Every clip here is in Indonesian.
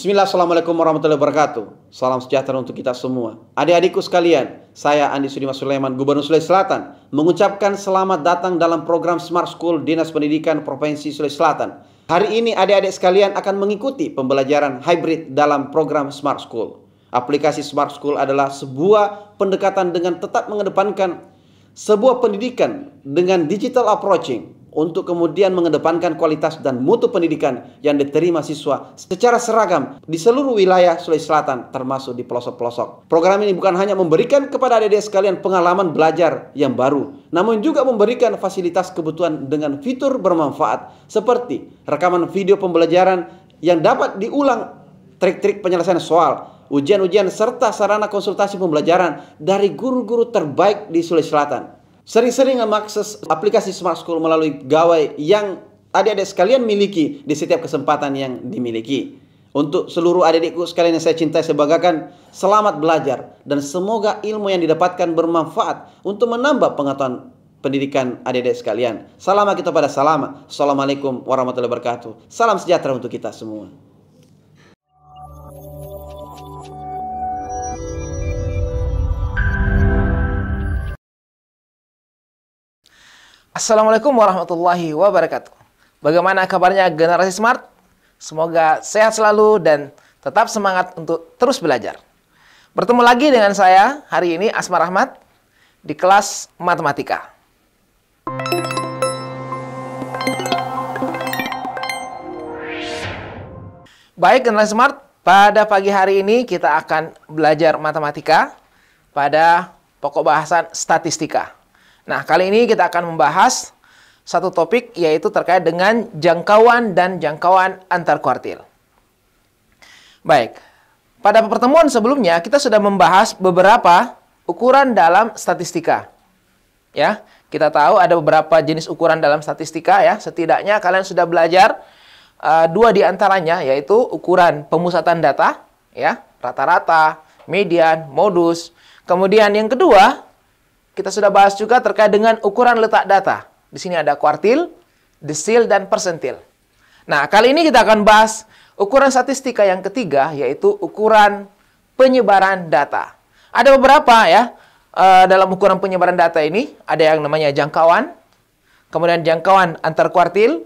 Bismillah, Assalamualaikum warahmatullahi wabarakatuh. Salam sejahtera untuk kita semua. Adik-adikku sekalian, saya Andi Sudimas Sulaiman, Gubernur Sulawesi Selatan, mengucapkan selamat datang dalam program Smart School Dinas Pendidikan Provinsi Sulawesi Selatan. Hari ini adik-adik sekalian akan mengikuti pembelajaran hybrid dalam program Smart School. Aplikasi Smart School adalah sebuah pendekatan dengan tetap mengedepankan sebuah pendidikan dengan digital approaching, untuk kemudian mengedepankan kualitas dan mutu pendidikan yang diterima siswa secara seragam di seluruh wilayah Sulawesi Selatan, termasuk di pelosok-pelosok. Program ini bukan hanya memberikan kepada adik-adik sekalian pengalaman belajar yang baru, namun juga memberikan fasilitas kebutuhan dengan fitur bermanfaat seperti rekaman video pembelajaran yang dapat diulang, trik-trik penyelesaian soal, ujian-ujian, serta sarana konsultasi pembelajaran dari guru-guru terbaik di Sulawesi Selatan. Sering-sering mengakses aplikasi Smart School melalui gawai yang adik-adik sekalian miliki di setiap kesempatan yang dimiliki. Untuk seluruh adik-adikku sekalian yang saya cintai, saya banggakan, selamat belajar dan semoga ilmu yang didapatkan bermanfaat untuk menambah pengetahuan pendidikan adik-adik sekalian. Salam kita pada salam. Assalamualaikum warahmatullahi wabarakatuh. Salam sejahtera untuk kita semua. Assalamualaikum warahmatullahi wabarakatuh. Bagaimana kabarnya generasi smart? Semoga sehat selalu dan tetap semangat untuk terus belajar. Bertemu lagi dengan saya hari ini, Asmar Rahmat, di kelas matematika. Baik generasi smart, pada pagi hari ini kita akan belajar matematika pada pokok bahasan statistika. Nah, kali ini kita akan membahas satu topik, yaitu terkait dengan jangkauan dan jangkauan antar kuartil. Baik, pada pertemuan sebelumnya kita sudah membahas beberapa ukuran dalam statistika. Ya, kita tahu ada beberapa jenis ukuran dalam statistika ya. Setidaknya kalian sudah belajar dua di antaranya, yaitu ukuran pemusatan data, ya, rata-rata, median, modus. Kemudian yang kedua, kita sudah bahas juga terkait dengan ukuran letak data. Di sini ada kuartil, desil, dan persentil. Nah, kali ini kita akan bahas ukuran statistika yang ketiga, yaitu ukuran penyebaran data. Ada beberapa ya, dalam ukuran penyebaran data ini, ada yang namanya jangkauan, kemudian jangkauan antar kuartil,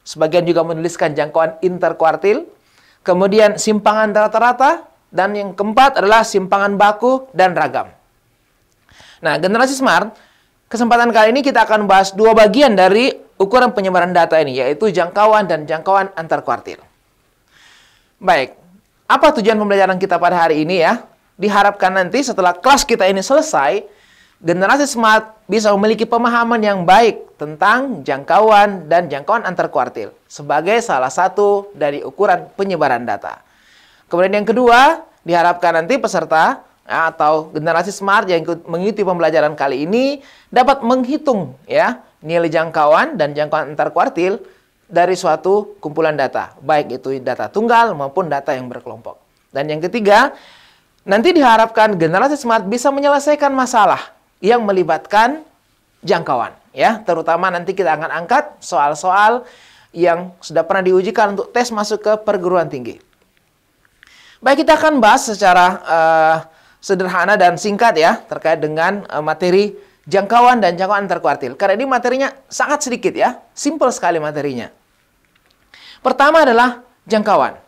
sebagian juga menuliskan jangkauan interkuartil, kemudian simpangan rata-rata, dan yang keempat adalah simpangan baku dan ragam. Nah, generasi smart, kesempatan kali ini kita akan bahas dua bagian dari ukuran penyebaran data ini, yaitu jangkauan dan jangkauan antar kuartil. Baik, apa tujuan pembelajaran kita pada hari ini ya? Diharapkan nanti setelah kelas kita ini selesai, generasi smart bisa memiliki pemahaman yang baik tentang jangkauan dan jangkauan antar kuartil sebagai salah satu dari ukuran penyebaran data. Kemudian yang kedua, diharapkan nanti peserta atau generasi smart yang mengikuti pembelajaran kali ini dapat menghitung ya nilai jangkauan dan jangkauan antar kuartil dari suatu kumpulan data, baik itu data tunggal maupun data yang berkelompok. Dan yang ketiga, nanti diharapkan generasi smart bisa menyelesaikan masalah yang melibatkan jangkauan ya, terutama nanti kita akan angkat soal-soal yang sudah pernah diujikan untuk tes masuk ke perguruan tinggi. Baik, kita akan bahas secara sederhana dan singkat ya terkait dengan materi jangkauan dan jangkauan antar kuartil. Karena ini materinya sangat sedikit ya, simple sekali materinya. Pertama adalah jangkauan.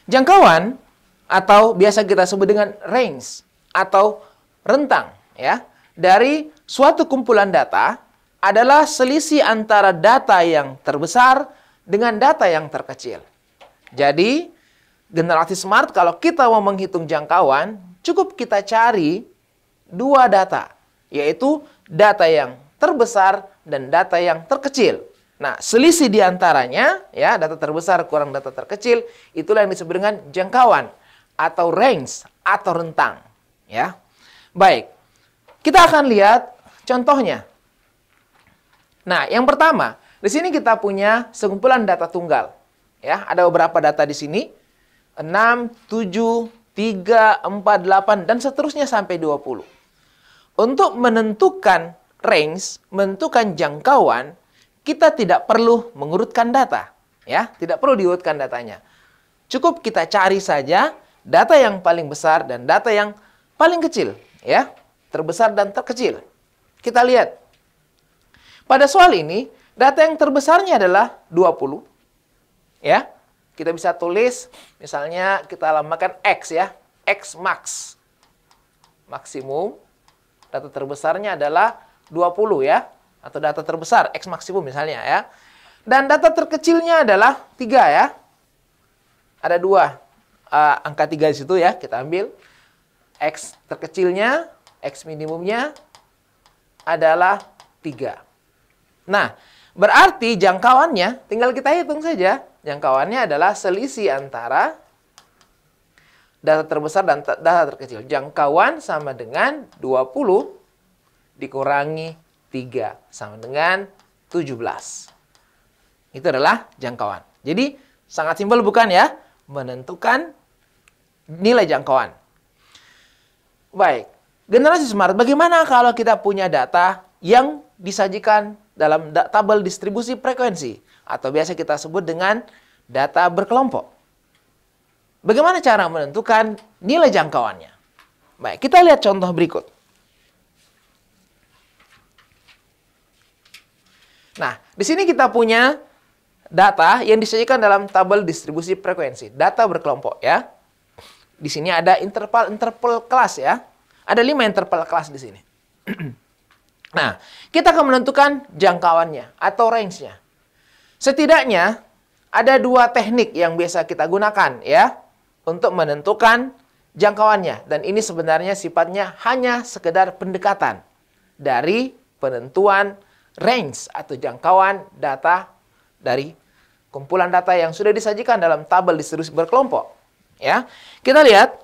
Jangkauan atau biasa kita sebut dengan range atau rentang ya dari suatu kumpulan data adalah selisih antara data yang terbesar dengan data yang terkecil. Jadi generasi smart kalau kita mau menghitung jangkauan, cukup kita cari dua data, yaitu data yang terbesar dan data yang terkecil. Nah, selisih di antaranya, ya, data terbesar kurang data terkecil, itulah yang disebut dengan jangkauan atau range atau rentang. Ya, baik, kita akan lihat contohnya. Nah, yang pertama, di sini kita punya sekumpulan data tunggal. Ya, ada beberapa data di sini, 6, 7, 3, 4, 8, dan seterusnya sampai 20. Untuk menentukan range, menentukan jangkauan, kita tidak perlu mengurutkan data. Ya, tidak perlu diurutkan datanya. Cukup kita cari saja data yang paling besar dan data yang paling kecil, ya. Terbesar dan terkecil. Kita lihat. Pada soal ini, data yang terbesarnya adalah 20. Ya. Kita bisa tulis, misalnya kita lambangkan X ya. X max. Maksimum. Data terbesarnya adalah 20 ya. Atau data terbesar, X maksimum misalnya ya. Dan data terkecilnya adalah 3 ya. Ada 2 angka 3 di situ ya. Kita ambil. X terkecilnya, X minimumnya adalah 3. Nah, berarti jangkauannya, tinggal kita hitung saja. Jangkauannya adalah selisih antara data terbesar dan data terkecil. Jangkauan sama dengan 20 dikurangi 3 sama dengan 17. Itu adalah jangkauan. Jadi, sangat simpel bukan ya? Menentukan nilai jangkauan. Baik, generasi smart, bagaimana kalau kita punya data yang disajikan dalam tabel distribusi frekuensi atau biasa kita sebut dengan data berkelompok? Bagaimana cara menentukan nilai jangkauannya? Baik, kita lihat contoh berikut. Nah, di sini kita punya data yang disajikan dalam tabel distribusi frekuensi, data berkelompok ya. Di sini ada interval kelas ya. Ada 5 interval kelas di sini. Nah, kita akan menentukan jangkauannya atau range-nya. Setidaknya ada 2 teknik yang biasa kita gunakan ya untuk menentukan jangkauannya, dan ini sebenarnya sifatnya hanya sekedar pendekatan dari penentuan range atau jangkauan data dari kumpulan data yang sudah disajikan dalam tabel distribusi berkelompok. Ya, kita lihat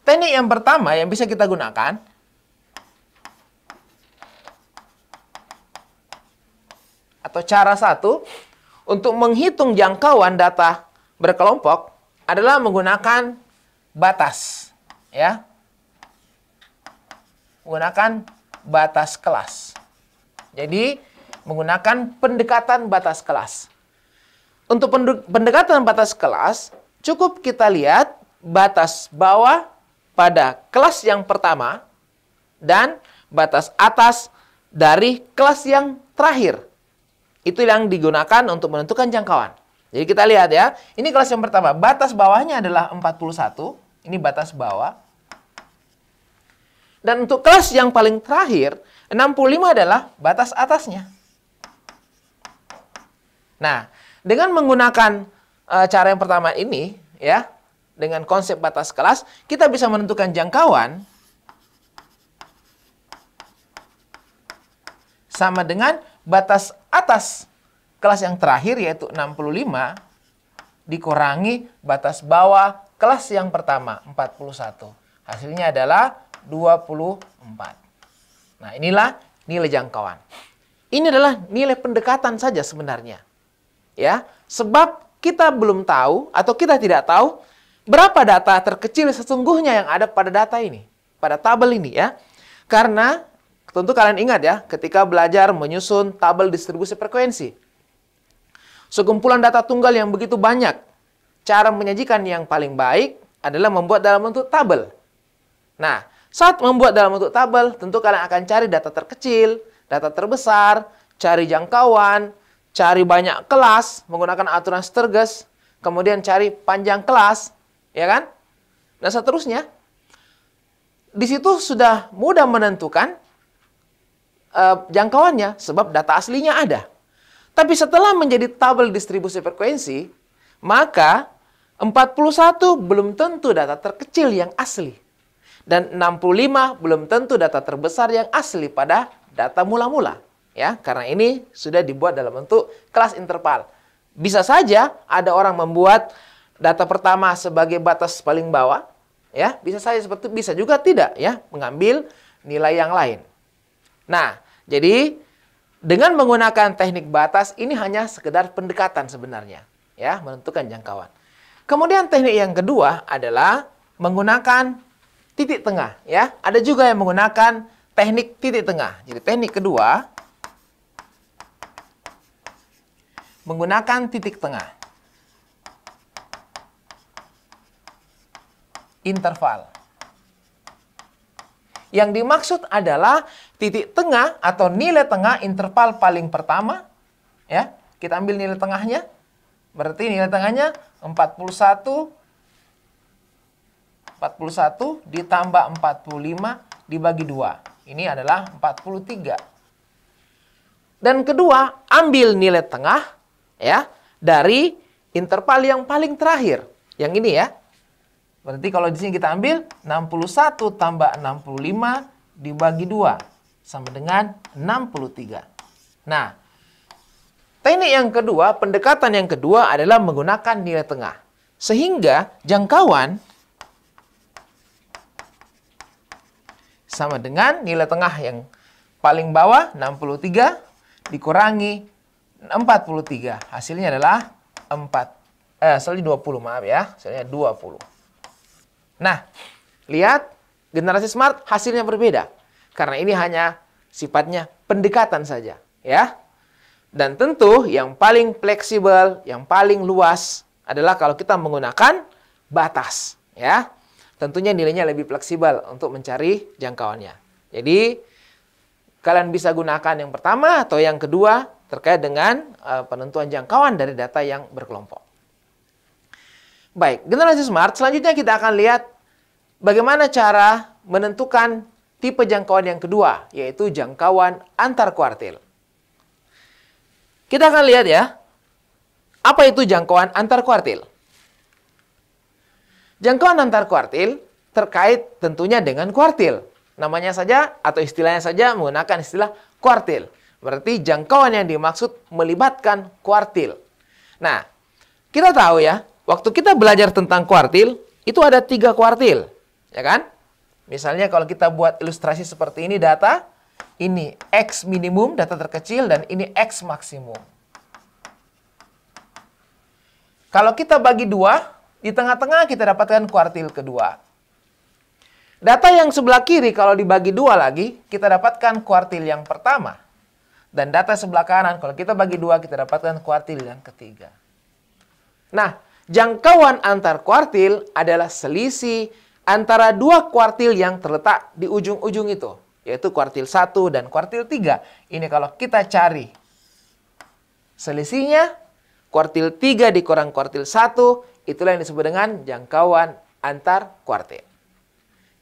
teknik yang pertama yang bisa kita gunakan atau cara satu untuk menghitung jangkauan data berkelompok adalah menggunakan batas, ya, menggunakan batas kelas. Jadi menggunakan pendekatan batas kelas. Untuk pendekatan batas kelas, cukup kita lihat batas bawah pada kelas yang pertama dan batas atas dari kelas yang terakhir. Itu yang digunakan untuk menentukan jangkauan. Jadi kita lihat ya, ini kelas yang pertama. Batas bawahnya adalah 41. Ini batas bawah. Dan untuk kelas yang paling terakhir, 65 adalah batas atasnya. Nah, dengan menggunakan cara yang pertama ini, ya, dengan konsep batas kelas, kita bisa menentukan jangkauan sama dengan batas atas kelas yang terakhir, yaitu 65, dikurangi batas bawah kelas yang pertama, 41. Hasilnya adalah 24. Nah, inilah nilai jangkauan. Ini adalah nilai pendekatan saja sebenarnya. Ya, sebab kita belum tahu atau kita tidak tahu berapa data terkecil sesungguhnya yang ada pada data ini, pada tabel ini ya. Karena tentu kalian ingat ya, ketika belajar menyusun tabel distribusi frekuensi, sekumpulan data tunggal yang begitu banyak, cara menyajikan yang paling baik adalah membuat dalam bentuk tabel. Nah, saat membuat dalam bentuk tabel, tentu kalian akan cari data terkecil, data terbesar, cari jangkauan, cari banyak kelas menggunakan aturan Sturges, kemudian cari panjang kelas, ya kan? Dan seterusnya. Di situ sudah mudah menentukan jangkauannya, sebab data aslinya ada. Tapi setelah menjadi tabel distribusi frekuensi, maka 41 belum tentu data terkecil yang asli. Dan 65 belum tentu data terbesar yang asli pada data mula-mula. Ya, karena ini sudah dibuat dalam bentuk kelas interval. Bisa saja ada orang membuat data pertama sebagai batas paling bawah, ya, bisa saja seperti itu, bisa juga tidak, ya, mengambil nilai yang lain. Nah, jadi dengan menggunakan teknik batas ini hanya sekedar pendekatan sebenarnya, ya, menentukan jangkauan. Kemudian teknik yang kedua adalah menggunakan titik tengah, ya. Ada juga yang menggunakan teknik titik tengah. Jadi teknik kedua menggunakan titik tengah. interval. Yang dimaksud adalah titik tengah atau nilai tengah interval paling pertama. Ya, kita ambil nilai tengahnya. Berarti nilai tengahnya 41 ditambah 45 dibagi 2. Ini adalah 43. Dan kedua, ambil nilai tengah ya dari interval yang paling terakhir. Yang ini ya. Berarti kalau di sini kita ambil 61 tambah 65 dibagi 2 sama dengan 63. Nah, teknik yang kedua, pendekatan yang kedua adalah menggunakan nilai tengah. Sehingga jangkauan sama dengan nilai tengah yang paling bawah 63 dikurangi 43. Hasilnya adalah 20, maaf ya. Hasilnya 20. Nah, lihat generasi smart hasilnya berbeda. Karena ini hanya sifatnya pendekatan saja, ya. Dan tentu yang paling fleksibel, yang paling luas adalah kalau kita menggunakan batas, ya. Tentunya nilainya lebih fleksibel untuk mencari jangkauannya. Jadi, kalian bisa gunakan yang pertama atau yang kedua terkait dengan penentuan jangkauan dari data yang berkelompok. Baik, generasi smart, selanjutnya kita akan lihat bagaimana cara menentukan tipe jangkauan yang kedua, yaitu jangkauan antar kuartil. Kita akan lihat ya, apa itu jangkauan antar kuartil. Jangkauan antar kuartil terkait tentunya dengan kuartil. Namanya saja atau istilahnya saja menggunakan istilah kuartil. Berarti jangkauan yang dimaksud melibatkan kuartil. Nah, kita tahu ya, waktu kita belajar tentang kuartil, itu ada 3 kuartil. Ya kan? Misalnya kalau kita buat ilustrasi seperti ini data, ini X minimum, data terkecil, dan ini X maksimum. Kalau kita bagi 2, di tengah-tengah kita dapatkan kuartil kedua. Data yang sebelah kiri kalau dibagi 2 lagi, kita dapatkan kuartil yang pertama. Dan data sebelah kanan kalau kita bagi 2, kita dapatkan kuartil yang ketiga. Nah, jangkauan antar kuartil adalah selisih antara 2 kuartil yang terletak di ujung-ujung itu, yaitu kuartil 1 dan kuartil 3. Ini kalau kita cari selisihnya, kuartil 3 dikurang kuartil 1, itulah yang disebut dengan jangkauan antar kuartil.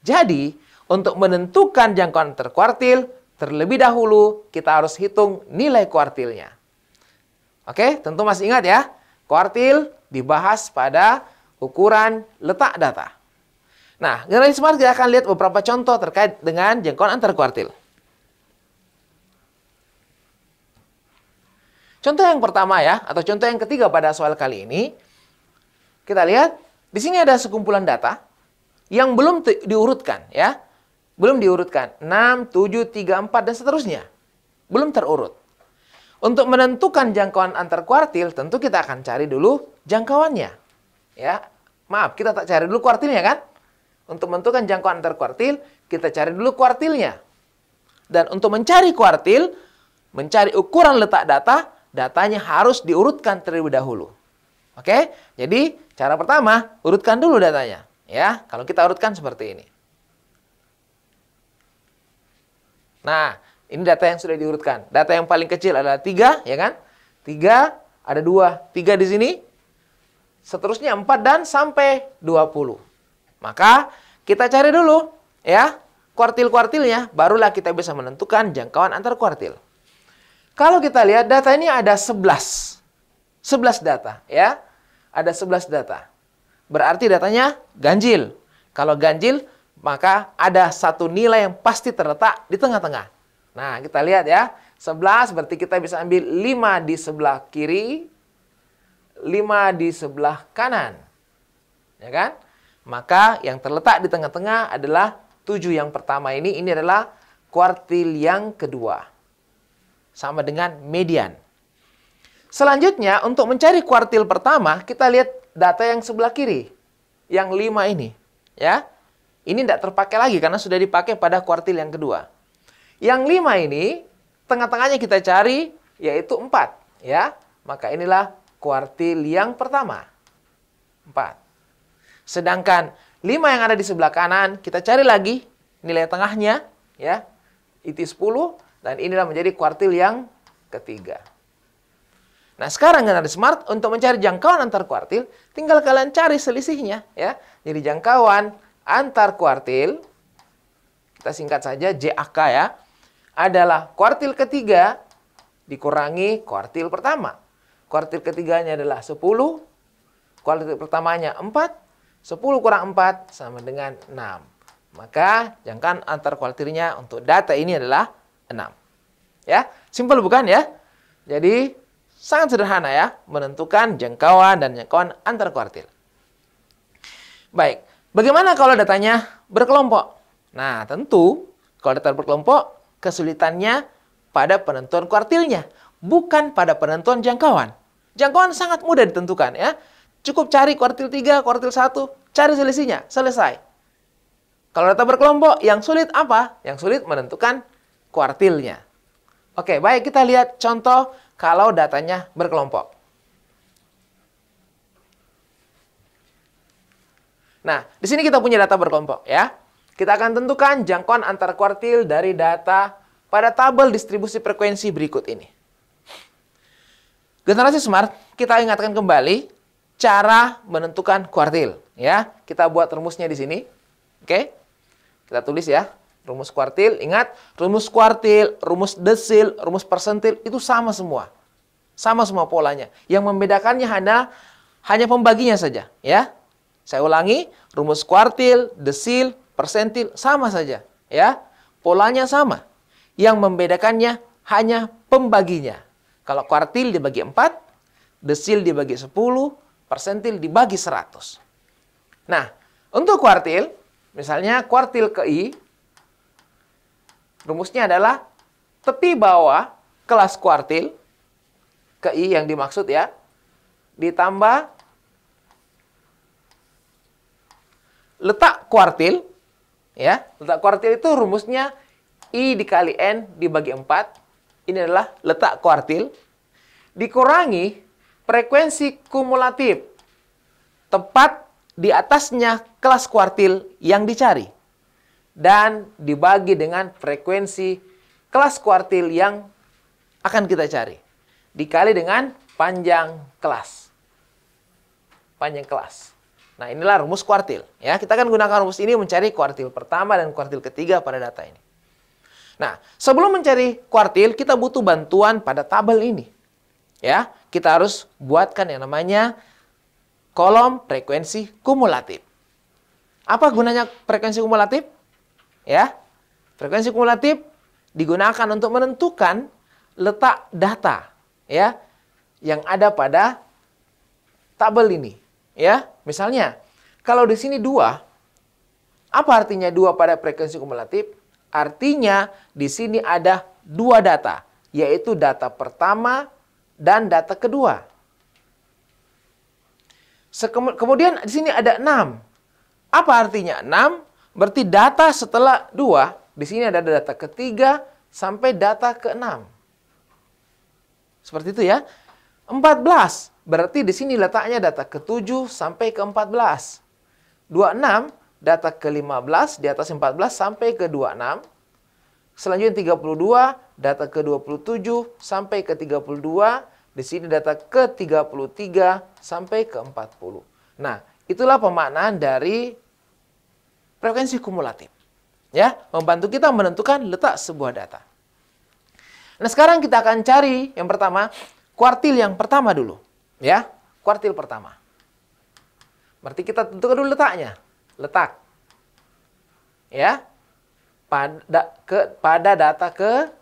Jadi, untuk menentukan jangkauan antar kuartil, terlebih dahulu kita harus hitung nilai kuartilnya. Oke, tentu masih ingat ya, kuartil dibahas pada ukuran letak data. Nah, generasi smart kita akan lihat beberapa contoh terkait dengan jangkauan antar kuartil. Contoh yang pertama ya, atau contoh yang ketiga pada soal kali ini, kita lihat di sini ada sekumpulan data yang belum diurutkan ya. Belum diurutkan 6, 7, 3, 4 dan seterusnya. Belum terurut. Untuk menentukan jangkauan antar kuartil, tentu kita akan cari dulu jangkauannya. Ya, maaf, kita tak cari dulu kuartilnya kan? Untuk menentukan jangkauan antar kuartil, kita cari dulu kuartilnya. Dan untuk mencari kuartil, mencari ukuran letak data, datanya harus diurutkan terlebih dahulu. Oke? Jadi, cara pertama, urutkan dulu datanya. Ya, kalau kita urutkan seperti ini. Nah, ini data yang sudah diurutkan. Data yang paling kecil adalah 3, ya kan? 3, ada 2. 3 di sini. Seterusnya 4 dan sampai 20. Maka, kita cari dulu, ya, kuartil-kuartilnya. Barulah kita bisa menentukan jangkauan antar kuartil. Kalau kita lihat, data ini ada 11. 11 data, ya. Ada 11 data. Berarti datanya ganjil. Kalau ganjil, maka ada satu nilai yang pasti terletak di tengah-tengah. Nah, kita lihat ya. 11 berarti kita bisa ambil 5 di sebelah kiri, 5 di sebelah kanan. Ya kan? Maka yang terletak di tengah-tengah adalah 7 yang pertama ini. Ini adalah kuartil yang kedua. Sama dengan median. Selanjutnya, untuk mencari kuartil pertama, kita lihat data yang sebelah kiri. Yang 5 ini. Ya. Ini tidak terpakai lagi karena sudah dipakai pada kuartil yang kedua. Yang 5 ini, tengah-tengahnya kita cari, yaitu 4. Ya. Maka inilah kuartil yang pertama. 4. Sedangkan 5 yang ada di sebelah kanan, kita cari lagi nilai tengahnya, ya. Itu 10, dan inilah menjadi kuartil yang ketiga. Nah, sekarang generasi smart untuk mencari jangkauan antar kuartil, tinggal kalian cari selisihnya, ya. Jadi jangkauan antar kuartil, kita singkat saja JAK ya, adalah kuartil ketiga dikurangi kuartil pertama. Kuartil ketiganya adalah 10, kuartil pertamanya 4, 10 kurang 4 sama dengan 6. Maka jangkauan antar kuartilnya untuk data ini adalah 6. Ya, simpel bukan ya? Jadi sangat sederhana ya, menentukan jangkauan dan jangkauan antar kuartil. Baik, bagaimana kalau datanya berkelompok? Nah, tentu kalau data berkelompok, kesulitannya pada penentuan kuartilnya, bukan pada penentuan jangkauan. Jangkauan sangat mudah ditentukan ya. Cukup cari kuartil 3, kuartil 1, cari selisihnya, selesai. Kalau data berkelompok, yang sulit apa? Yang sulit menentukan kuartilnya. Oke, baik, kita lihat contoh kalau datanya berkelompok. Nah, di sini kita punya data berkelompok ya. Kita akan tentukan jangkauan antar kuartil dari data pada tabel distribusi frekuensi berikut ini. Generasi smart, kita ingatkan kembali cara menentukan kuartil ya. Kita buat rumusnya di sini. Oke. Kita tulis ya, rumus kuartil. Ingat, rumus kuartil, rumus desil, rumus persentil itu sama semua. Sama semua polanya. Yang membedakannya hanya pembaginya saja, ya. Saya ulangi, rumus kuartil, desil, persentil sama saja, ya. Polanya sama. Yang membedakannya hanya pembaginya. Kalau kuartil dibagi 4, desil dibagi 10, persentil dibagi 100. Nah, untuk kuartil, misalnya kuartil ke I, rumusnya adalah tepi bawah kelas kuartil, ke I yang dimaksud ya, ditambah letak kuartil, ya. Letak kuartil itu rumusnya I dikali N dibagi 4, ini adalah letak kuartil, dikurangi frekuensi kumulatif, tepat di atasnya kelas kuartil yang dicari. Dan dibagi dengan frekuensi kelas kuartil yang akan kita cari. Dikali dengan panjang kelas. Panjang kelas. Nah, inilah rumus kuartil. Ya, kita akan gunakan rumus ini mencari kuartil pertama dan kuartil ketiga pada data ini. Nah, sebelum mencari kuartil, kita butuh bantuan pada tabel ini. Ya, kita harus buatkan yang namanya kolom frekuensi kumulatif. Apa gunanya frekuensi kumulatif? Ya, frekuensi kumulatif digunakan untuk menentukan letak data ya yang ada pada tabel ini. Ya, misalnya kalau di sini 2, apa artinya 2 pada frekuensi kumulatif? Artinya di sini ada 2 data, yaitu data pertama dan data kedua. Kemudian di sini ada 6. Apa artinya 6? Berarti data setelah 2, di sini ada data ketiga sampai data ke-6. Seperti itu ya. 14, berarti di sini letaknya data ke-7 sampai ke-14. 26, data ke-15, di atas 14 sampai ke-26. Selanjutnya 32, data ke-27 sampai ke-32. Di sini data ke-33 sampai ke-40. Nah, itulah pemaknaan dari frekuensi kumulatif. Ya, membantu kita menentukan letak sebuah data. Nah, sekarang kita akan cari yang pertama, kuartil yang pertama dulu. Ya, kuartil pertama. Berarti kita tentukan dulu letaknya. Letak. Ya, pada data ke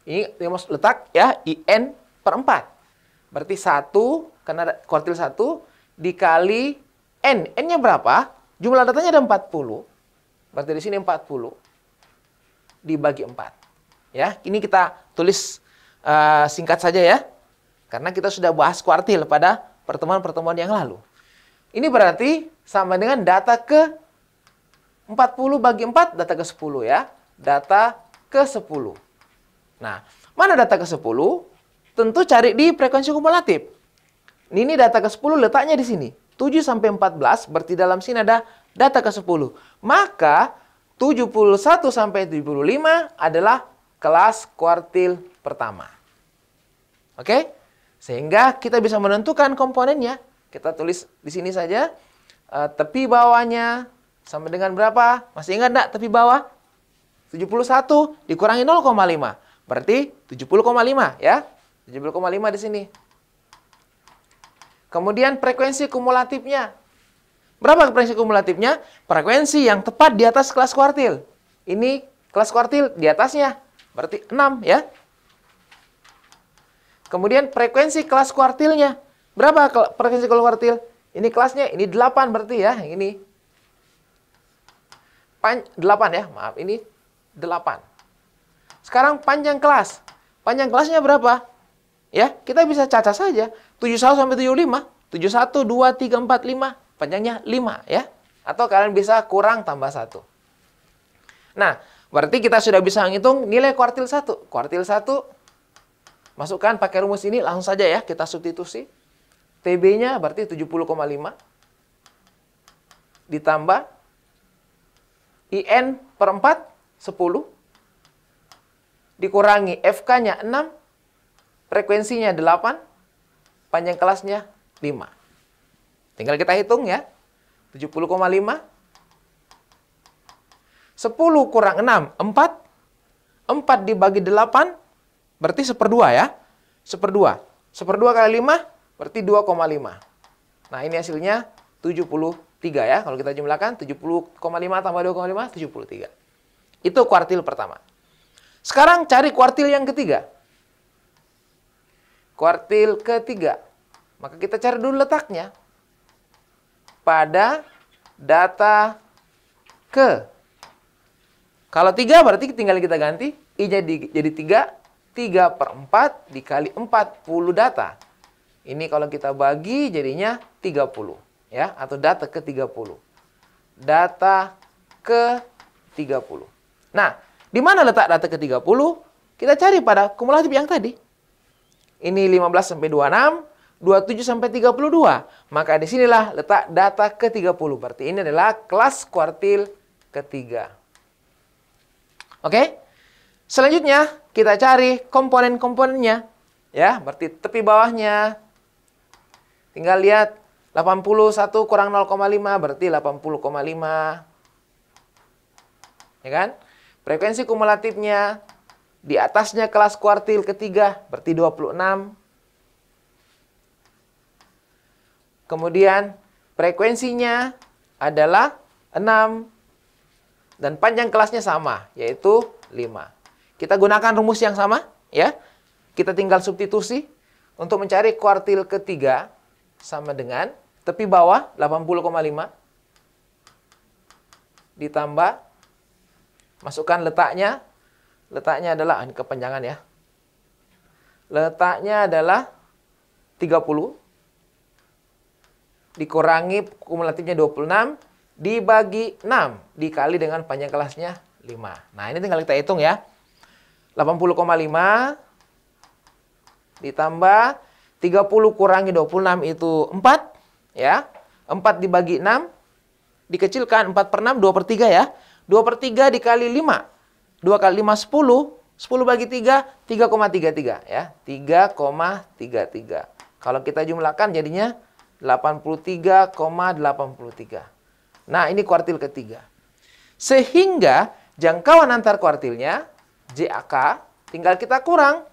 ini letak ya IN per 4. Berarti 1, karena kuartil 1 dikali N. N-nya berapa? Jumlah datanya ada 40. Berarti di sini 40 dibagi 4. Ya, ini kita tulis singkat saja ya. Karena kita sudah bahas kuartil pada pertemuan-pertemuan yang lalu. Ini berarti sama dengan data ke 40 bagi 4, data ke 10 ya. Data ke 10. Nah, mana data ke-10? Tentu cari di frekuensi kumulatif. Ini data ke-10 letaknya di sini. 7 sampai 14 berarti dalam sini ada data ke-10. Maka 71 sampai 75 adalah kelas kuartil pertama. Oke? Sehingga kita bisa menentukan komponennya. Kita tulis di sini saja. Tepi bawahnya sama dengan berapa? Masih ingat enggak tepi bawah? 71 dikurangi 0,5. Berarti 70,5 ya. 70,5 di sini. Kemudian frekuensi kumulatifnya. Berapa frekuensi kumulatifnya? Frekuensi yang tepat di atas kelas kuartil. Ini kelas kuartil di atasnya. Berarti 6 ya. Kemudian frekuensi kelas kuartilnya. Berapa frekuensi kelas kuartil? Ini kelasnya, ini 8 berarti ya. Ini 8 ya, maaf. Ini 8. Sekarang panjang kelas. Panjang kelasnya berapa? Ya, kita bisa cacat saja. 71 sampai 75. 71, 2, 3, 4, 5. Panjangnya 5 ya. Atau kalian bisa kurang tambah 1. Nah, berarti kita sudah bisa menghitung nilai kuartil 1. Kuartil 1, masukkan pakai rumus ini langsung saja ya. Kita substitusi. TB-nya berarti 70,5. Ditambah IN per 4, 10. Dikurangi FK-nya 6. Frekuensinya 8. Panjang kelasnya 5. Tinggal kita hitung ya. 70,5. 10 kurang 6, 4. 4 dibagi 8, berarti 1/2 ya. 1/2. 1/2 kali 5, berarti 2,5. Nah, ini hasilnya 73 ya. Kalau kita jumlahkan, 70,5 tambah 2,5, 73. Itu kuartil pertama. Sekarang cari kuartil yang ketiga. Kuartil ketiga. Maka kita cari dulu letaknya. Pada data ke. Kalau 3 berarti tinggal kita ganti. I-nya jadi 3. 3/4 dikali 40 data. Ini kalau kita bagi jadinya 30. Ya, atau data ke 30. Data ke 30. Nah, di mana letak data ke 30? Kita cari pada kumulatif yang tadi. Ini 15 sampai 26, 27 sampai 32. Maka disinilah letak data ke 30. Berarti ini adalah kelas kuartil ketiga. Oke? Selanjutnya kita cari komponen-komponennya. Ya, berarti tepi bawahnya. Tinggal lihat 81 kurang 0,5 berarti 80,5. Ya kan? Frekuensi kumulatifnya di atasnya kelas kuartil ketiga berarti 26. Kemudian frekuensinya adalah 6 dan panjang kelasnya sama yaitu 5. Kita gunakan rumus yang sama ya. Kita tinggal substitusi untuk mencari kuartil ketiga sama dengan tepi bawah 80,5 ditambah masukkan letaknya. Letaknya adalah ini kepanjangan ya. Letaknya adalah 30 dikurangi kumulatifnya 26 dibagi 6 dikali dengan panjang kelasnya 5. Nah, ini tinggal kita hitung ya. 80,5 ditambah 30 kurangi 26 itu 4 ya. 4 dibagi 6 dikecilkan 4/6 2/3 ya. 2/3 dikali 5. 2 kali 5 10. 10 bagi 3 3,33 ya. 3,33. Kalau kita jumlahkan jadinya 83,83. Nah, ini kuartil ketiga. Sehingga jangkauan antar kuartilnya JAK tinggal kita kurang.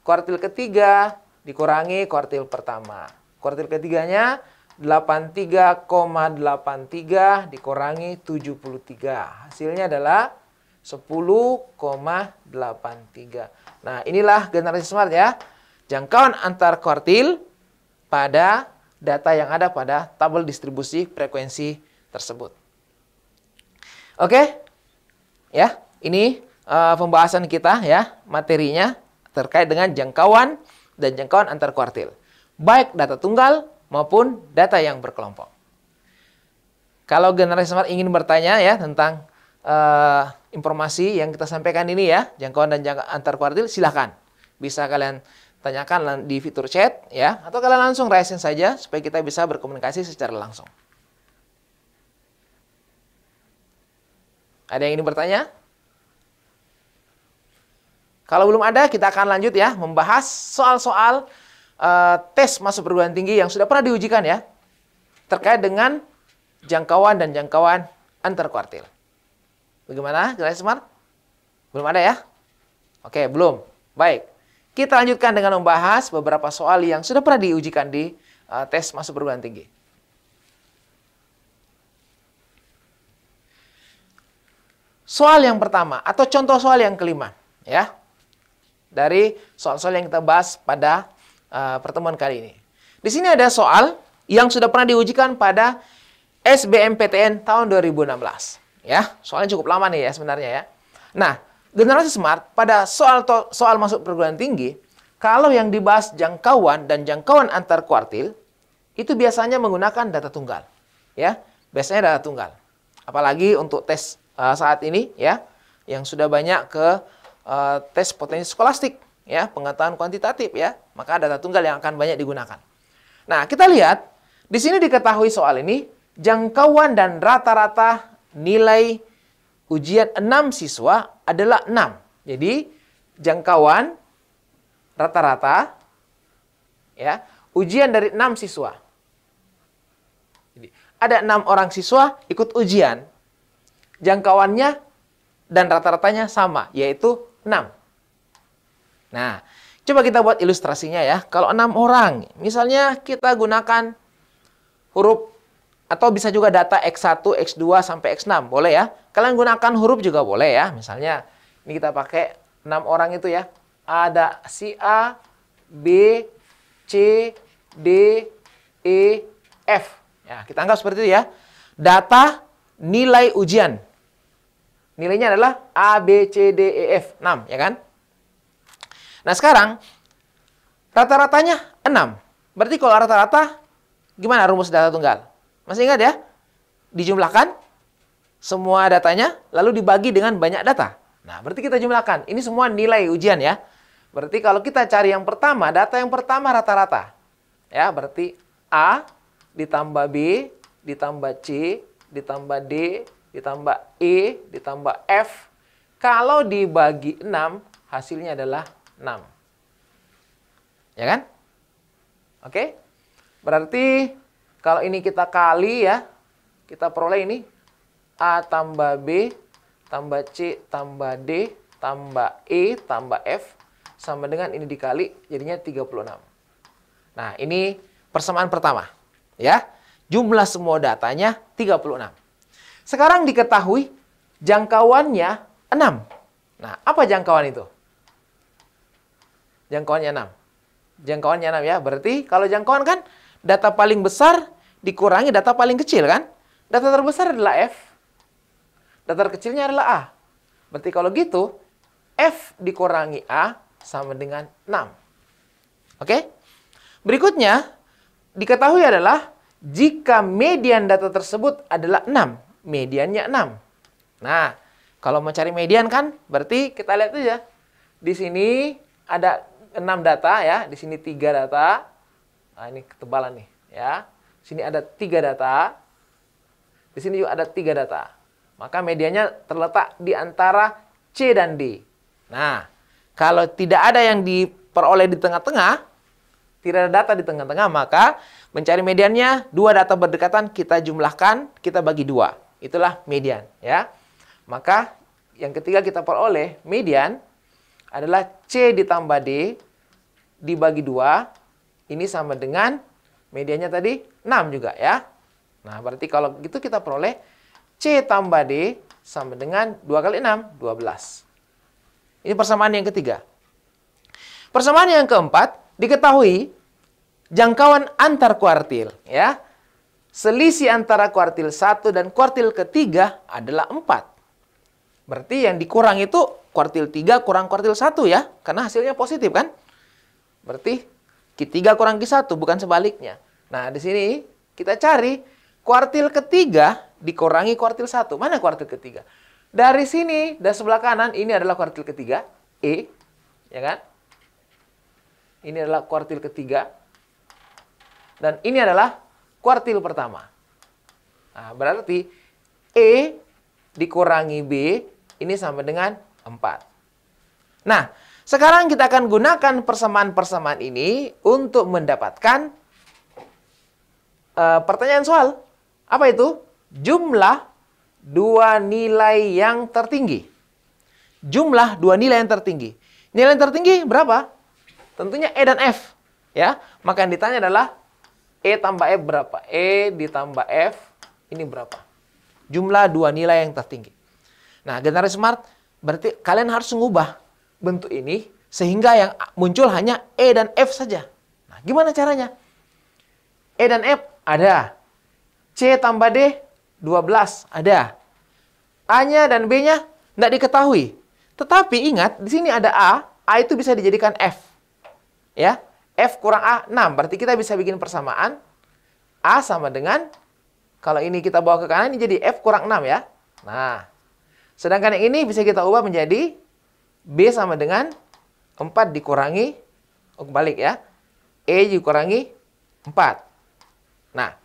Kuartil ketiga dikurangi kuartil pertama. Kuartil ketiganya 83,83 dikurangi 73. Hasilnya adalah 10,83. Nah, inilah generasi smart ya. Jangkauan antar kuartil pada data yang ada pada tabel distribusi frekuensi tersebut. Oke? Ya, ini pembahasan kita ya, materinya terkait dengan jangkauan dan jangkauan antar kuartil. Baik data tunggal maupun data yang berkelompok. Kalau generasi smart ingin bertanya ya tentang informasi yang kita sampaikan ini ya, jangkauan dan jangkauan antar kuartil, silahkan. Bisa kalian tanyakan di fitur chat ya, atau kalian langsung raisin saja supaya kita bisa berkomunikasi secara langsung. Ada yang ingin bertanya? Kalau belum ada, kita akan lanjut ya, membahas soal-soal tes masuk perguruan tinggi yang sudah pernah diujikan ya, terkait dengan jangkauan dan jangkauan antar kuartil. Bagaimana, Generasi Smart? Belum ada ya? Oke, belum. Baik. Kita lanjutkan dengan membahas beberapa soal yang sudah pernah diujikan di tes masuk perguruan tinggi. Soal yang pertama, atau contoh soal yang kelima, ya. Dari soal-soal yang kita bahas pada pertemuan kali ini. Di sini ada soal yang sudah pernah diujikan pada SBMPTN tahun 2016. Ya, soalnya cukup lama nih ya sebenarnya ya. Nah, Generasi Smart pada soal masuk perguruan tinggi, kalau yang dibahas jangkauan dan jangkauan antar kuartil, itu biasanya menggunakan data tunggal. Ya, biasanya data tunggal. Apalagi untuk tes saat ini ya, yang sudah banyak ke tes potensi skolastik ya, pengetahuan kuantitatif ya, maka data tunggal yang akan banyak digunakan. Nah, kita lihat di sini diketahui soal ini jangkauan dan rata-rata nilai ujian 6 siswa adalah 6. Jadi jangkauan rata-rata ya, ujian dari 6 siswa. Jadi ada 6 orang siswa ikut ujian. Jangkauannya dan rata-ratanya sama, yaitu 6. Nah, coba kita buat ilustrasinya ya. Kalau 6 orang, misalnya kita gunakan huruf atau bisa juga data X1, X2 sampai X6, boleh ya. Kalian gunakan huruf juga boleh ya. Misalnya ini kita pakai 6 orang itu ya. Ada si A, B, C, D, E, F. Ya, kita anggap seperti itu ya. Data nilai ujian. Nilainya adalah A, B, C, D, E, F. 6, ya kan? Nah, sekarang rata-ratanya 6. Berarti kalau rata-rata, gimana rumus data tunggal? Masih ingat ya? Dijumlahkan semua datanya, lalu dibagi dengan banyak data. Nah, berarti kita jumlahkan. Ini semua nilai ujian ya. Berarti kalau kita cari yang pertama, data yang pertama rata-rata. Ya, berarti A ditambah B, ditambah C, ditambah D, ditambah E, ditambah F. Kalau dibagi 6, hasilnya adalah 6. Ya kan? Oke? Berarti kalau ini kita kali ya, kita peroleh ini A tambah B, tambah C, tambah D, tambah E, tambah F, sama dengan ini dikali, jadinya 36. Nah, ini persamaan pertama. Ya, jumlah semua datanya 36. Sekarang diketahui jangkauannya 6. Nah, apa jangkauan itu? Jangkauannya 6. Jangkauannya 6 ya. Berarti kalau jangkauan kan data paling besar dikurangi data paling kecil kan? Data terbesar adalah F. Data terkecilnya adalah A. Berarti kalau gitu, F dikurangi A sama dengan 6. Oke? Berikutnya, diketahui adalah jika median data tersebut adalah 6. Mediannya 6. Nah, kalau mau cari median kan, berarti kita lihat aja. Di sini ada 6 data ya, di sini 3 data. Nah, ini ketebalan nih ya. Sini ada 3 data. Di sini juga ada 3 data. Maka mediannya terletak di antara C dan D. Nah, kalau tidak ada yang diperoleh di tengah-tengah, tidak ada data di tengah-tengah, maka mencari mediannya 2 data berdekatan kita jumlahkan, kita bagi 2. Itulah median ya. Maka yang ketiga kita peroleh median adalah C ditambah D dibagi 2. Ini sama dengan mediannya tadi 6 juga ya. Nah, berarti kalau gitu kita peroleh C tambah D sama dengan 2 kali 6, 12. Ini persamaan yang ketiga. Persamaan yang keempat, diketahui jangkauan antar kuartil. Ya. Selisih antara kuartil 1 dan kuartil ketiga adalah 4. Berarti yang dikurang itu kuartil 3 kurang kuartil 1 ya. Karena hasilnya positif kan. Berarti Q3 kurang Q1, bukan sebaliknya. Nah, di sini kita cari kuartil ketiga dikurangi kuartil 1. Mana kuartil ketiga? Dari sini, dari sebelah kanan, ini adalah kuartil ketiga, E. Ya kan? Ini adalah kuartil ketiga. Dan ini adalah kuartil pertama. Nah, berarti E dikurangi B ini sama dengan 4. Nah, sekarang kita akan gunakan persamaan-persamaan ini untuk mendapatkan pertanyaan soal. Apa itu? Jumlah dua nilai yang tertinggi. Jumlah dua nilai yang tertinggi. Nilai yang tertinggi berapa? Tentunya E dan F. Ya, maka yang ditanya adalah E tambah F berapa? E ditambah F ini berapa? Jumlah dua nilai yang tertinggi. Nah, generasi smart berarti kalian harus mengubah bentuk ini sehingga yang muncul hanya E dan F saja. Nah, gimana caranya? E dan F ada. C tambah D 12 ada. A-nya dan B-nya tidak diketahui. Tetapi ingat, di sini ada A. A itu bisa dijadikan F. Ya. F kurang A, 6. Berarti kita bisa bikin persamaan. A sama dengan, kalau ini kita bawa ke kanan, ini jadi F kurang 6 ya. Nah, sedangkan yang ini bisa kita ubah menjadi B sama dengan 4 dikurangi, balik ya. E dikurangi 4. Nah,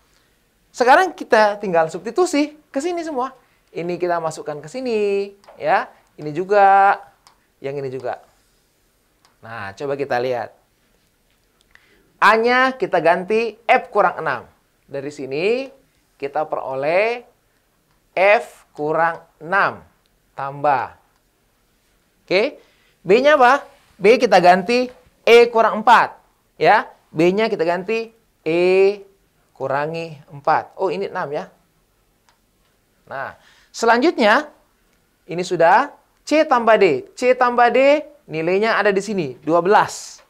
sekarang kita tinggal substitusi ke sini semua. Ini kita masukkan ke sini, ya. Ini juga, yang ini juga. Nah, coba kita lihat. A-nya kita ganti F kurang 6. Dari sini kita peroleh F kurang 6 tambah. Oke. B-nya apa? B kita ganti E kurang 4. Ya. B-nya kita ganti E kurangi 4. Oh, ini 6 ya. Nah, selanjutnya ini sudah C tambah D. C tambah D nilainya ada di sini, 12.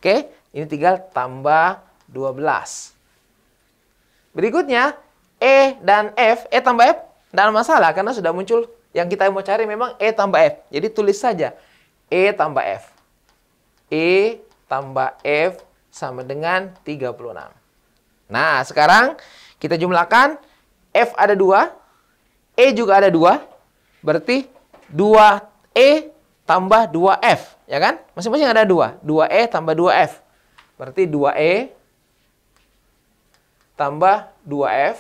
Oke. Ini tinggal tambah 12. Berikutnya, E dan F. E tambah F, tidak masalah karena sudah muncul. Yang kita mau cari memang E tambah F. Jadi tulis saja. E tambah F. E tambah F sama dengan 36. Nah, sekarang kita jumlahkan. F ada 2. E juga ada 2. Berarti 2E tambah 2F. Ya kan? Masing-masing ada 2. 2E tambah 2F. Berarti 2E tambah 2F.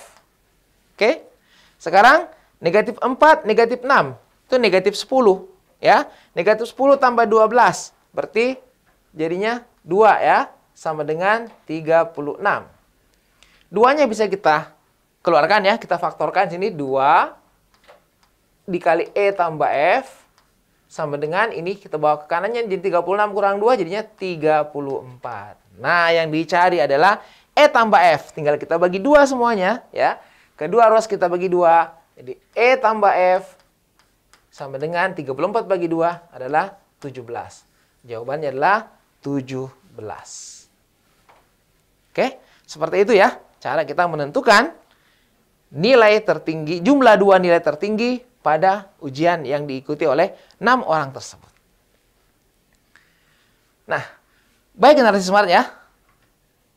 Oke. Sekarang negatif 4, negatif 6. Itu negatif 10. Ya. Negatif 10 tambah 12. Berarti jadinya 2 ya. Sama dengan 36. 2-nya bisa kita keluarkan ya. Kita faktorkan sini 2 dikali E tambah F. Sama dengan ini kita bawa ke kanannya jadi 36 kurang 2 jadinya 34. Nah, yang dicari adalah E tambah F. Tinggal kita bagi 2 semuanya ya. Kedua ruas kita bagi 2. Jadi E tambah F sama dengan 34 bagi 2 adalah 17. Jawabannya adalah 17. Oke, seperti itu ya. Cara kita menentukan nilai tertinggi, jumlah dua nilai tertinggi pada ujian yang diikuti oleh 6 orang tersebut. Nah, baik generasi smart ya.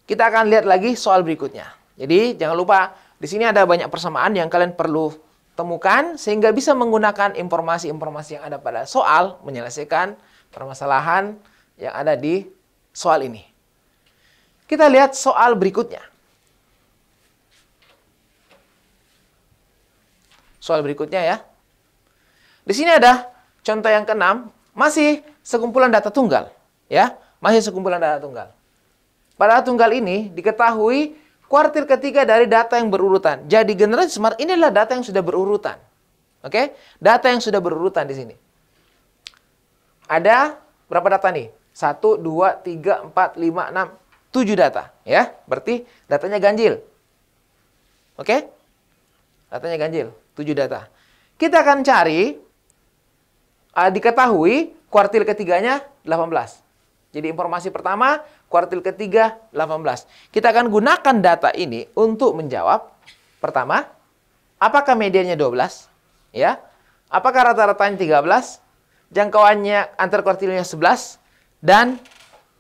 Kita akan lihat lagi soal berikutnya. Jadi, jangan lupa di sini ada banyak persamaan yang kalian perlu temukan sehingga bisa menggunakan informasi-informasi yang ada pada soal menyelesaikan permasalahan yang ada di soal ini. Kita lihat soal berikutnya. Soal berikutnya ya. Di sini ada contoh yang ke-6, masih sekumpulan data tunggal. Ya, masih sekumpulan data tunggal. Pada tunggal ini diketahui kuartil ketiga dari data yang berurutan. Jadi generasi smart ini adalah data yang sudah berurutan. Oke? Data yang sudah berurutan di sini. Ada berapa data nih? 1, 2, 3, 4, 5, 6, 7 data. Ya, berarti datanya ganjil. Oke? Datanya ganjil, 7 data. Kita akan cari, diketahui kuartil ketiganya 18. Jadi informasi pertama, kuartil ketiga 18. Kita akan gunakan data ini untuk menjawab. Pertama, apakah mediannya 12? Ya. Apakah rata-ratanya 13? Jangkauannya antar kuartilnya 11? Dan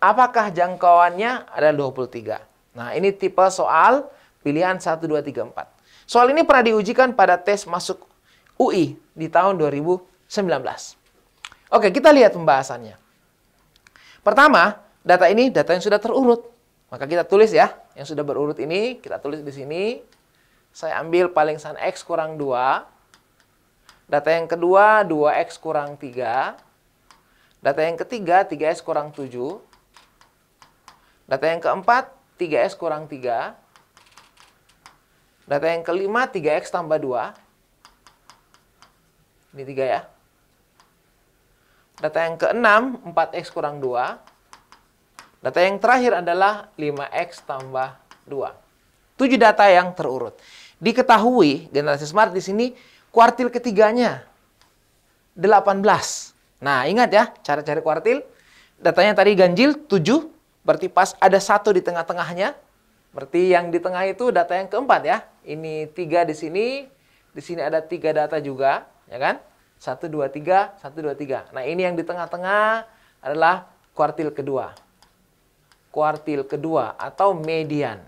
apakah jangkauannya adalah 23? Nah, ini tipe soal pilihan 1, 2, 3, 4. Soal ini pernah diujikan pada tes masuk UI di tahun 2019. Oke, kita lihat pembahasannya. Pertama, data ini data yang sudah terurut. Maka kita tulis ya, yang sudah berurut ini kita tulis di sini. Saya ambil paling-san X kurang 2. Data yang kedua 2X kurang 3. Data yang ketiga 3X kurang 7. Data yang keempat 3X kurang 3. Data yang kelima 3X tambah 2. Ini 3 ya. Data yang keenam 4X kurang 2. Data yang terakhir adalah 5X tambah 2. 7 data yang terurut. Diketahui generasi smart di sini kuartil ketiganya 18. Nah, ingat ya, cara cari kuartil. Datanya tadi ganjil 7, berarti pas ada 1 di tengah-tengahnya. Berarti yang di tengah itu data yang keempat ya. Ini 3 di sini ada 3 data juga, ya kan? 1, 2, 3, 1, 2, 3. Nah, ini yang di tengah-tengah adalah kuartil kedua. Kuartil kedua atau median.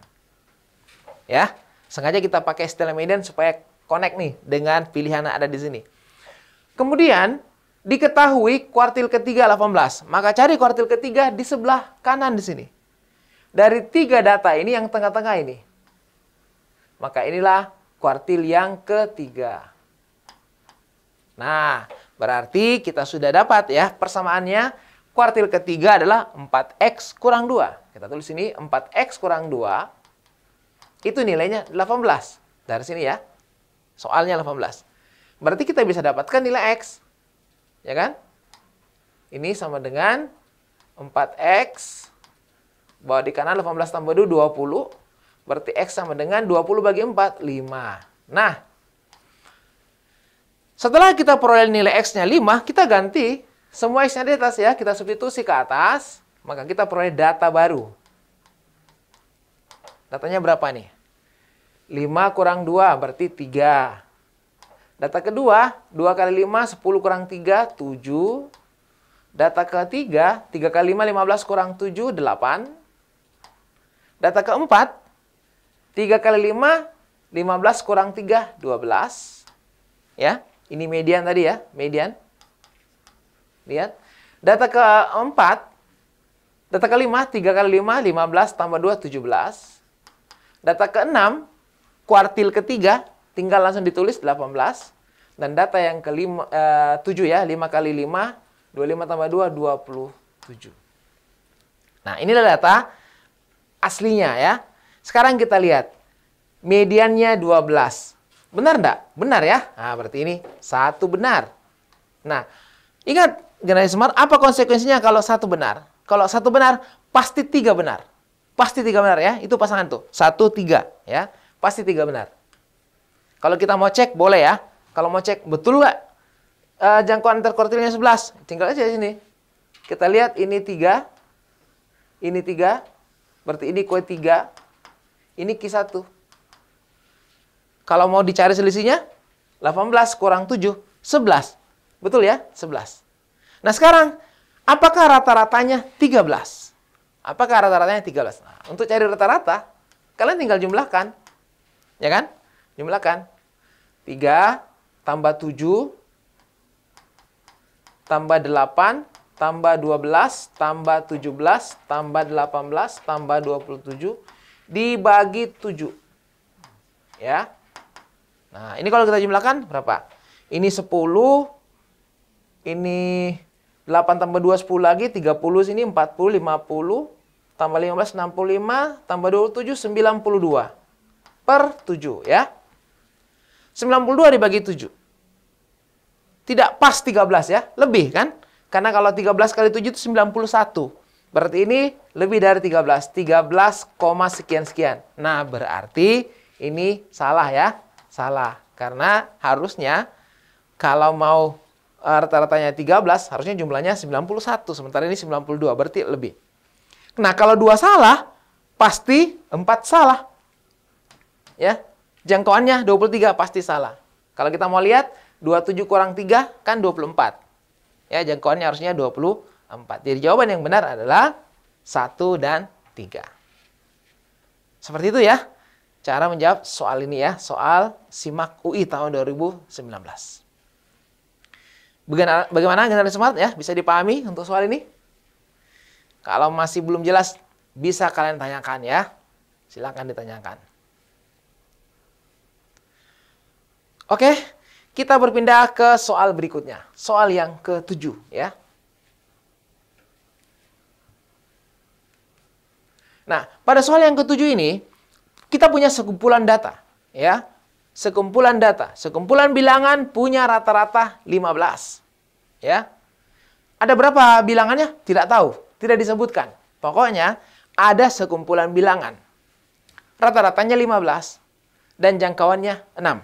Ya, sengaja kita pakai istilah median supaya connect nih dengan pilihan yang ada di sini. Kemudian, diketahui kuartil ketiga 18. Maka cari kuartil ketiga di sebelah kanan di sini. Dari 3 data ini yang tengah-tengah ini. Maka inilah kuartil yang ketiga. Nah, berarti kita sudah dapat ya persamaannya. Kuartil ketiga adalah 4X kurang 2. Kita tulis sini 4X kurang 2. Itu nilainya 18. Dari sini ya. Soalnya 18. Berarti kita bisa dapatkan nilai X. Ya kan? Ini sama dengan 4X. Bawa di kanan 18 tambah 2, 20. Berarti X sama dengan 20 bagi 4, 5. Nah, setelah kita peroleh nilai X-nya 5, kita ganti semua X-nya di atas ya. Kita substitusi ke atas. Maka kita peroleh data baru. Datanya berapa nih? 5 kurang 2 berarti 3. Data kedua, 2 kali 5, 10 kurang 3, 7. Data ketiga, 3 kali 5, 15 kurang 7, 8. Data keempat, 3 kali 5, 15 kurang 3, 12. Ya, ini median tadi ya, median. Lihat. Data keempat, data kelima, 3 kali 5, 15 tambah 2, 17. Data keenam, kuartil ketiga, tinggal langsung ditulis 18. Dan data yang kelima, 7 ya, 5 kali 5, 25 tambah 2, 27. Nah, inilah data aslinya ya. Sekarang kita lihat. Mediannya 12. Benar enggak? Benar ya. Nah, berarti ini 1 benar. Nah, ingat generasi smart, apa konsekuensinya kalau 1 benar? Kalau 1 benar, pasti 3 benar. Pasti 3 benar ya. Itu pasangan tuh. 1, 3 ya. Pasti 3 benar. Kalau kita mau cek, boleh ya. Kalau mau cek, betul nggak jangkauan antar kuartilnya 11? Tinggal aja di sini. Kita lihat ini 3. Ini 3. Berarti ini kue 3. Ini Q1. Kalau mau dicari selisihnya, 18 kurang 7, 11. Betul ya? 11. Nah sekarang, apakah rata-ratanya 13? Apakah rata-ratanya 13? Nah, untuk cari rata-rata, kalian tinggal jumlahkan. Ya kan? Jumlahkan. 3 tambah 7 tambah 8 tambah 12 tambah 17 tambah 18 tambah 27 dibagi 7. Ya. Nah, ini kalau kita jumlahkan berapa? Ini 10, ini 8 tambah 2, 10 lagi, 30 sini, 40, 50, tambah 15, 65, tambah 27, 92. Per 7, ya. 92 dibagi 7. Tidak pas 13 ya, lebih kan? Karena kalau 13 kali 7 itu 91. Berarti ini lebih dari 13. 13, sekian-sekian. Nah, berarti ini salah ya. Salah. Karena harusnya kalau mau rata-ratanya 13, harusnya jumlahnya 91. Sementara ini 92, berarti lebih. Nah, kalau 2 salah, pasti 4 salah. Ya, jangkauannya 23 pasti salah. Kalau kita mau lihat, 27 kurang 3 kan 24. Ya, jangkauannya harusnya 24. Jadi jawaban yang benar adalah 1 dan 3. Seperti itu ya. Cara menjawab soal ini ya, soal SIMAK UI tahun 2019. Bagaimana generasi smart ya, bisa dipahami untuk soal ini? Kalau masih belum jelas, bisa kalian tanyakan ya. Silakan ditanyakan. Oke, kita berpindah ke soal berikutnya. Soal yang ke-7 ya. Nah, pada soal yang ke-7 ini, kita punya sekumpulan data ya. Sekumpulan data, sekumpulan bilangan punya rata-rata 15. Ya. Ada berapa bilangannya? Tidak tahu, tidak disebutkan. Pokoknya ada sekumpulan bilangan. Rata-ratanya 15 dan jangkauannya 6.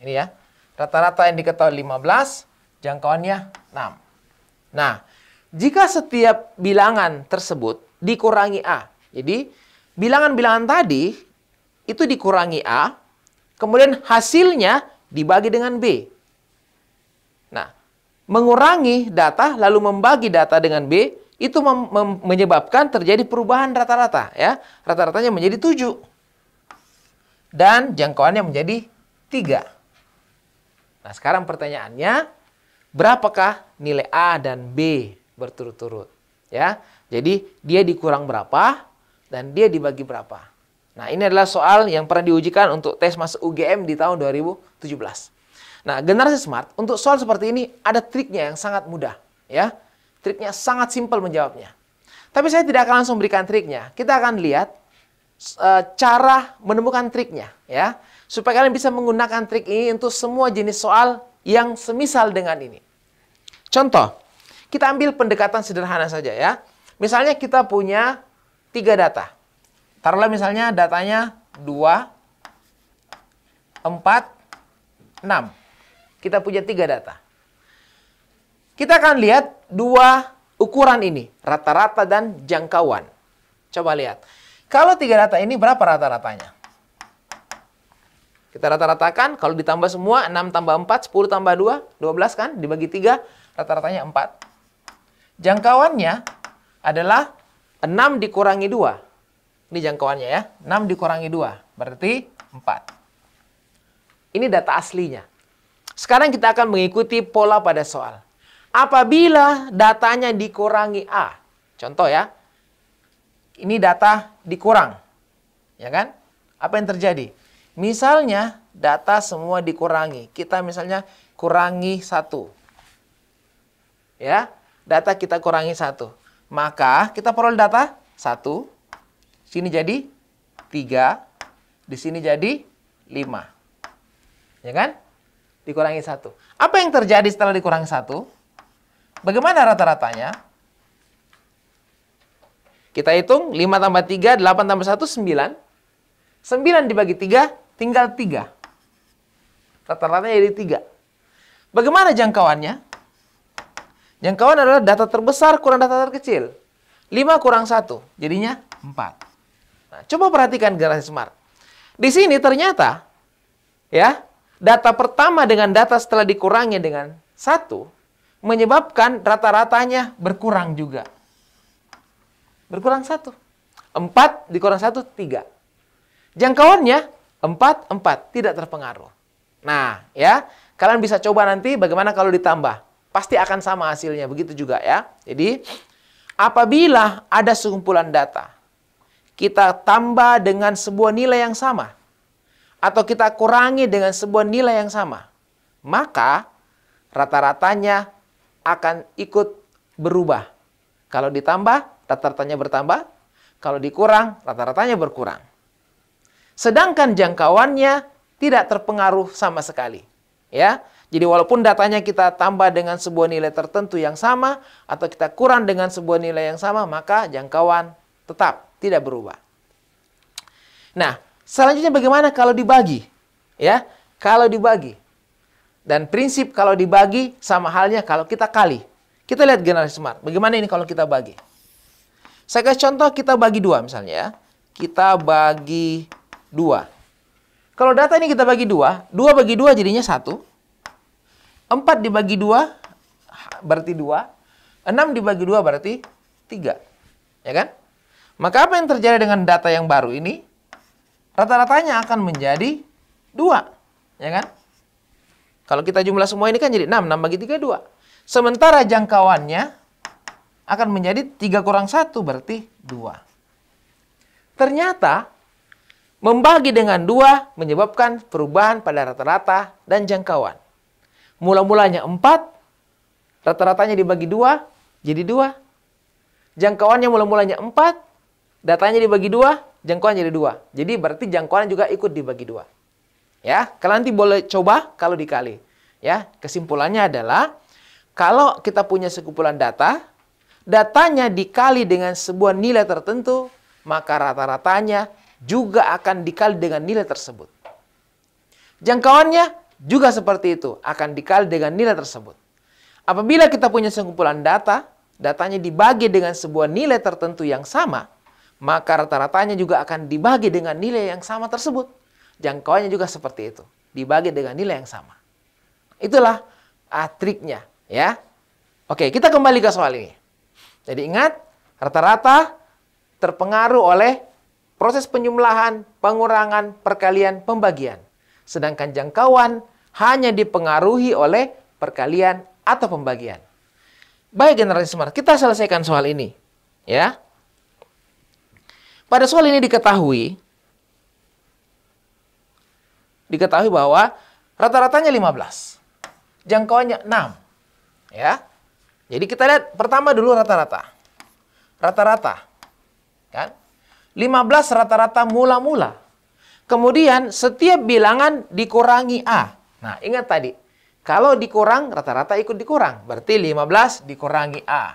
Ini ya. Rata-rata yang diketahui 15, jangkauannya 6. Nah, jika setiap bilangan tersebut dikurangi A. Jadi, bilangan-bilangan tadi itu dikurangi A, kemudian hasilnya dibagi dengan B. Nah, mengurangi data lalu membagi data dengan B itu menyebabkan terjadi perubahan rata-rata ya. Rata-ratanya menjadi 7. Dan jangkauannya menjadi 3. Nah, sekarang pertanyaannya, berapakah nilai A dan B berturut-turut? Ya, jadi dia dikurang berapa dan dia dibagi berapa? Nah, ini adalah soal yang pernah diujikan untuk tes masuk UGM di tahun 2017. Nah, generasi smart untuk soal seperti ini ada triknya yang sangat mudah, ya. Triknya sangat simpel menjawabnya. Tapi saya tidak akan langsung berikan triknya. Kita akan lihat cara menemukan triknya, ya. Supaya kalian bisa menggunakan trik ini untuk semua jenis soal yang semisal dengan ini. Contoh, kita ambil pendekatan sederhana saja ya. Misalnya kita punya 3 data. Taruhlah misalnya datanya 2, 4, 6. Kita punya 3 data. Kita akan lihat 2 ukuran ini, rata-rata dan jangkauan. Coba lihat. Kalau 3 data ini berapa rata-ratanya? Kita rata-ratakan, kalau ditambah semua, 6 tambah 4, 10 tambah 2, 12 kan? Dibagi 3, rata-ratanya 4. Jangkauannya adalah 6 dikurangi 2. Ini jangkauannya ya. 6 dikurangi 2, berarti 4. Ini data aslinya. Sekarang kita akan mengikuti pola pada soal. Apabila datanya dikurangi A, contoh ya, ini data dikurang, ya kan? Apa yang terjadi? Misalnya data semua dikurangi, kita misalnya kurangi 1, ya, data kita kurangi 1, maka kita peroleh data 1, sini jadi 3, di sini jadi 5, ya kan? Dikurangi 1. Apa yang terjadi setelah dikurangi 1? Bagaimana rata-ratanya? Kita hitung 5 tambah 3, 8 tambah 1, 9. 9 dibagi 3, tinggal 3. Rata-ratanya jadi 3. Bagaimana jangkauannya? Jangkauan adalah data terbesar kurang data terkecil. 5 kurang 1, jadinya 4. Nah, coba perhatikan generasi smart. Di sini ternyata, ya, data pertama dengan data setelah dikurangi dengan 1, menyebabkan rata-ratanya berkurang juga. Berkurang 1. 4 dikurang 1, 3. Jangkauannya 4, 4. Tidak terpengaruh. Nah, ya. Kalian bisa coba nanti bagaimana kalau ditambah. Pasti akan sama hasilnya. Begitu juga ya. Jadi, apabila ada sekumpulan data, kita tambah dengan sebuah nilai yang sama, atau kita kurangi dengan sebuah nilai yang sama, maka rata-ratanya akan ikut berubah. Kalau ditambah, rata-ratanya bertambah. Kalau dikurang, rata-ratanya berkurang. Sedangkan jangkauannya tidak terpengaruh sama sekali. Ya, jadi walaupun datanya kita tambah dengan sebuah nilai tertentu yang sama, atau kita kurang dengan sebuah nilai yang sama, maka jangkauan tetap tidak berubah. Nah, selanjutnya bagaimana kalau dibagi? Ya, kalau dibagi. Dan prinsip kalau dibagi sama halnya kalau kita kali. Kita lihat generasi smart. Bagaimana ini kalau kita bagi? Saya kasih contoh, kita bagi 2 misalnya ya. Kita bagi 2. Kalau data ini kita bagi 2, 2 bagi 2 jadinya 1. 4 dibagi 2 berarti 2. 6 dibagi 2 berarti 3. Ya kan? Maka apa yang terjadi dengan data yang baru ini? Rata-ratanya akan menjadi 2. Ya kan? Kalau kita jumlah semua ini kan jadi 6. 6 bagi 3, 2. Sementara jangkauannya akan menjadi 3 kurang 1 berarti 2. Ternyata membagi dengan 2 menyebabkan perubahan pada rata-rata dan jangkauan. Mula-mulanya 4, rata-ratanya dibagi 2, jadi 2. Jangkauannya mula-mulanya 4, datanya dibagi 2, jangkauan jadi 2. Jadi berarti jangkauan juga ikut dibagi 2. Ya, kalian nanti boleh coba kalau dikali. Ya, kesimpulannya adalah kalau kita punya sekumpulan data, datanya dikali dengan sebuah nilai tertentu, maka rata-ratanya juga akan dikali dengan nilai tersebut. Jangkauannya juga seperti itu, akan dikali dengan nilai tersebut. Apabila kita punya sekumpulan data, datanya dibagi dengan sebuah nilai tertentu yang sama, maka rata-ratanya juga akan dibagi dengan nilai yang sama tersebut. Jangkauannya juga seperti itu, dibagi dengan nilai yang sama. Itulah triknya, ya. Oke, kita kembali ke soal ini. Jadi ingat, rata-rata terpengaruh oleh proses penjumlahan, pengurangan, perkalian, pembagian. Sedangkan jangkauan hanya dipengaruhi oleh perkalian atau pembagian. Baik generasi smart, kita selesaikan soal ini, ya. Pada soal ini diketahui bahwa rata-ratanya 15. Jangkauannya 6. Ya. Jadi kita lihat pertama dulu rata-rata. Rata-rata. Kan? 15 rata-rata mula-mula. Kemudian setiap bilangan dikurangi A. Nah, ingat tadi. Kalau dikurang, rata-rata ikut dikurang. Berarti 15 dikurangi A.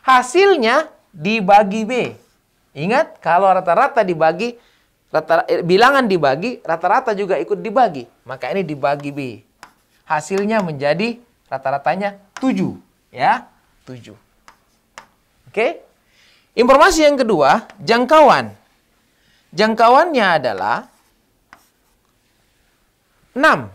Hasilnya dibagi B. Ingat, kalau rata-rata dibagi, bilangan dibagi, rata-rata juga ikut dibagi. Maka ini dibagi B. Hasilnya menjadi rata-ratanya 7. Ya, 7. Oke. Informasi yang kedua, jangkauan. Jangkauannya adalah 6.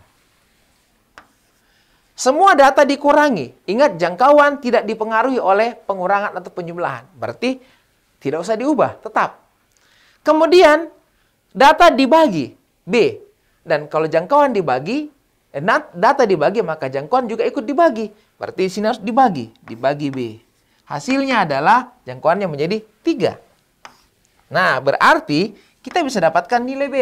Semua data dikurangi. Ingat, jangkauan tidak dipengaruhi oleh pengurangan atau penjumlahan. Berarti tidak usah diubah, tetap. Kemudian, data dibagi, B. Dan kalau jangkauan dibagi, data dibagi, maka jangkauan juga ikut dibagi. Berarti di sini harus dibagi B. Hasilnya adalah jangkauannya menjadi 3. Nah, berarti kita bisa dapatkan nilai B.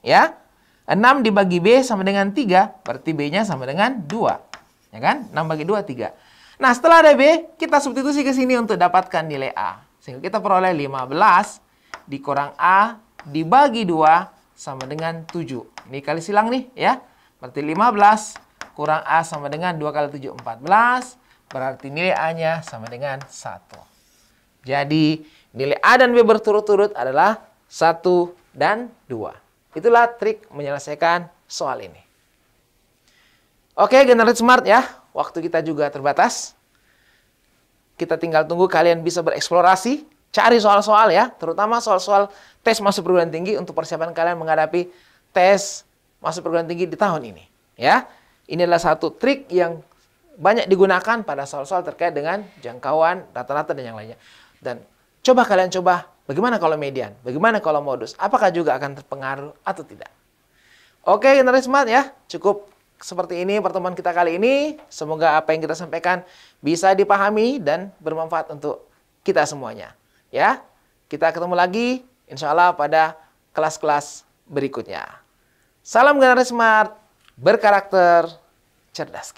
Ya, 6 dibagi B sama dengan 3, berarti B-nya sama dengan 2. Ya kan? 6 bagi 2, 3. Nah, setelah ada B, kita substitusi ke sini untuk dapatkan nilai A. Sehingga kita peroleh 15 dikurang A dibagi 2 sama dengan 7. Ini kali silang nih ya. Berarti 15 kurang A sama dengan 2 kali 7, 14. Berarti nilai A-nya sama dengan 1. Jadi nilai A dan B berturut-turut adalah 1 dan 2. Itulah trik menyelesaikan soal ini. Oke, generasi smart ya. Waktu kita juga terbatas. Kita tinggal tunggu kalian bisa bereksplorasi, cari soal-soal ya, terutama soal-soal tes masuk perguruan tinggi untuk persiapan kalian menghadapi tes masuk perguruan tinggi di tahun ini. Ya, ini adalah satu trik yang banyak digunakan pada soal-soal terkait dengan jangkauan, rata-rata dan yang lainnya. Dan coba kalian bagaimana kalau median, bagaimana kalau modus, apakah juga akan terpengaruh atau tidak. Oke, generasi smart ya, cukup seperti ini pertemuan kita kali ini. Semoga apa yang kita sampaikan bisa dipahami dan bermanfaat untuk kita semuanya. Ya, kita ketemu lagi insya Allah pada kelas-kelas berikutnya. Salam generasi smart, berkarakter, cerdas.